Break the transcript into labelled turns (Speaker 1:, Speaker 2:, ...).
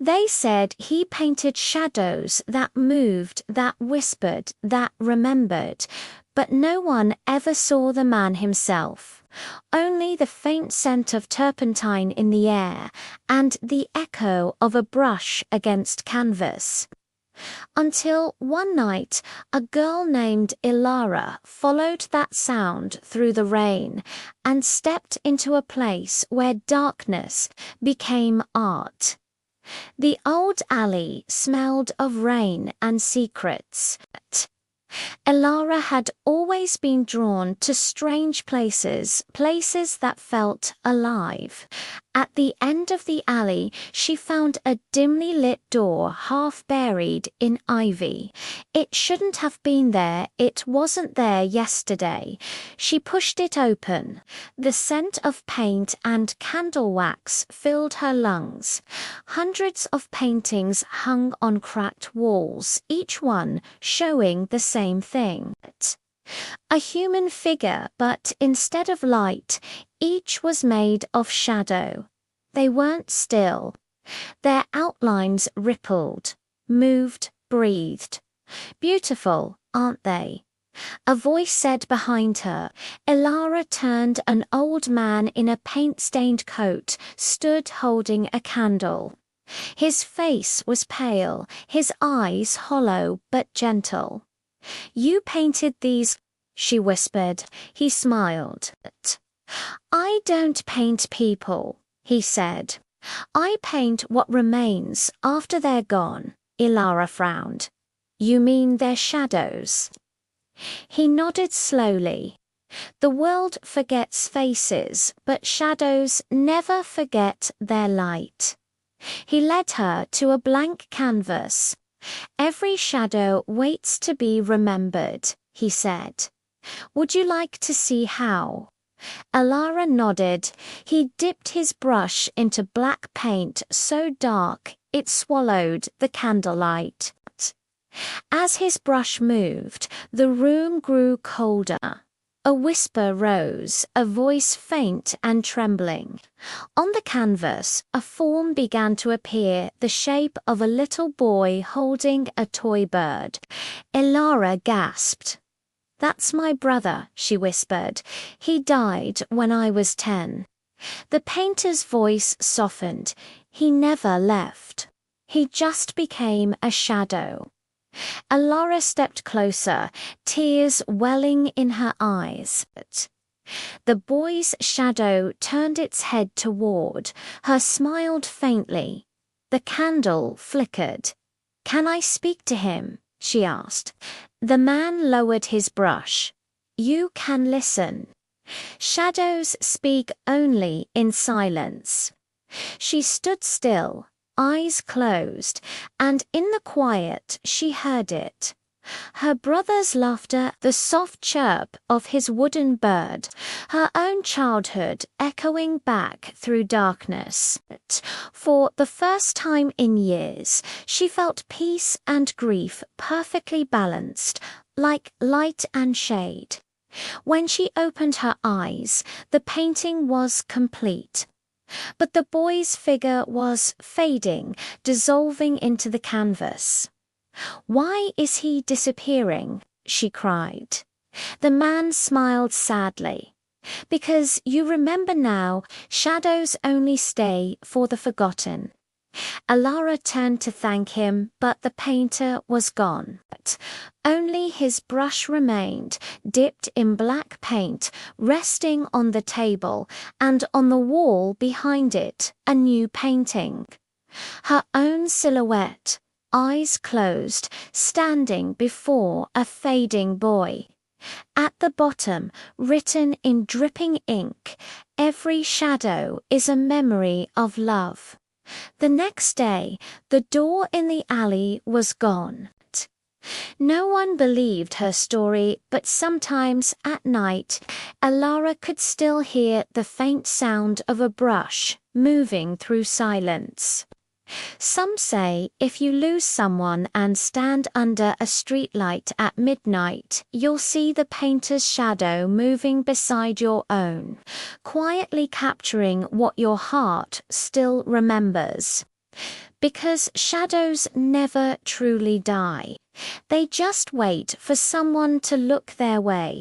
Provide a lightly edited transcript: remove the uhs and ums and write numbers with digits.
Speaker 1: They said he painted shadows that moved, that whispered, that remembered, but no one ever saw the man himself. Only the faint scent of turpentine in the air and the echo of a brush against canvas. Until one night, a girl named Ilara followed that sound through the rain and stepped into a place where darkness became art. The old alley smelled of rain and secrets. Elara had always been drawn to strange places, places that felt alive. At the end of the alley, she found a dimly lit door half buried in ivy. It shouldn't have been there, it wasn't there yesterday. She pushed it open. The scent of paint and candle wax filled her lungs. Hundreds of paintings hung on cracked walls, each one showing the same thing. A human figure, but instead of light, each was made of shadow. They weren't still. Their outlines rippled, moved, breathed. Beautiful, aren't they? A voice said behind her. Elara turned. An old man in a paint-stained coat stood holding a candle. His face was pale, his eyes hollow but gentle. "You painted these," she whispered. He smiled. "I don't paint people," he said. "I paint what remains after they're gone." Ilara frowned. "You mean their shadows?" He nodded slowly. "The world forgets faces, but shadows never forget their light." He led her to a blank canvas. "Every shadow waits to be remembered," he said. "Would you like to see how?" Elara nodded. He dipped his brush into black paint so dark it swallowed the candlelight. As his brush moved, the room grew colder. A whisper rose, a voice faint and trembling. On the canvas, a form began to appear, the shape of a little boy holding a toy bird. Elara gasped. "That's my brother," she whispered. "He died when I was 10. The painter's voice softened. "He never left. He just became a shadow." Elara stepped closer, tears welling in her eyes. The boy's shadow turned its head toward her, smiled faintly. The candle flickered. "Can I speak to him?" she asked. The man lowered his brush. "You can listen. Shadows speak only in silence." She stood still, eyes closed, and in the quiet she heard it. Her brother's laughter, the soft chirp of his wooden bird, her own childhood echoing back through darkness. For the first time in years, she felt peace and grief perfectly balanced, like light and shade. When she opened her eyes, the painting was complete. But the boy's figure was fading, dissolving into the canvas. "Why is he disappearing?" she cried. The man smiled sadly. "Because you remember now, shadows only stay for the forgotten." Elara turned to thank him, but the painter was gone. Only his brush remained, dipped in black paint, resting on the table, and on the wall behind it, a new painting. Her own silhouette, eyes closed, standing before a fading boy. At the bottom, written in dripping ink, "Every shadow is a memory of love." The next day, the door in the alley was gone. No one believed her story, but sometimes at night, Elara could still hear the faint sound of a brush moving through silence. Some say if you lose someone and stand under a streetlight at midnight, you'll see the painter's shadow moving beside your own, quietly capturing what your heart still remembers. Because shadows never truly die. They just wait for someone to look their way.